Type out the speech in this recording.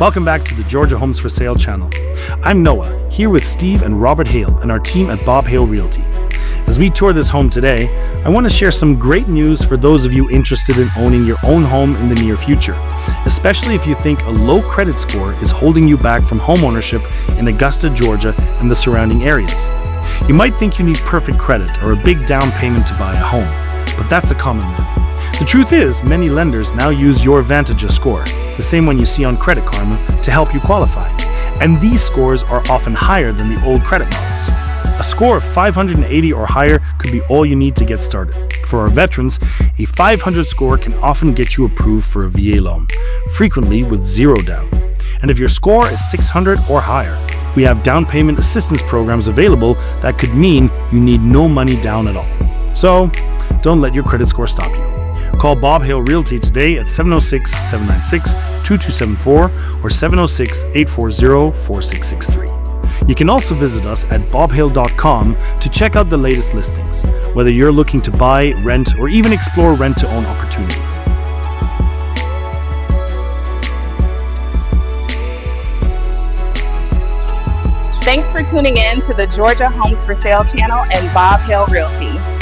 Welcome back to the Georgia Homes for Sale channel. I'm Noah, here with Steve and Robert Hale and our team at Bob Hale Realty. As we tour this home today, I want to share some great news for those of you interested in owning your own home in the near future, especially if you think a low credit score is holding you back from homeownership in Augusta, Georgia and the surrounding areas. You might think you need perfect credit or a big down payment to buy a home, but that's a common myth. The truth is, many lenders now use your Vantages score, the same one you see on Credit Karma, to help you qualify. And these scores are often higher than the old credit models. A score of 580 or higher could be all you need to get started. For our veterans, a 500 score can often get you approved for a VA loan, frequently with zero down. And if your score is 600 or higher, we have down payment assistance programs available that could mean you need no money down at all. So, don't let your credit score stop you. Call Bob Hale Realty today at 706-796-2274 or 706-840-4663. You can also visit us at bobhale.com to check out the latest listings, whether you're looking to buy, rent, or even explore rent-to-own opportunities. Thanks for tuning in to the Georgia Homes for Sale channel and Bob Hale Realty.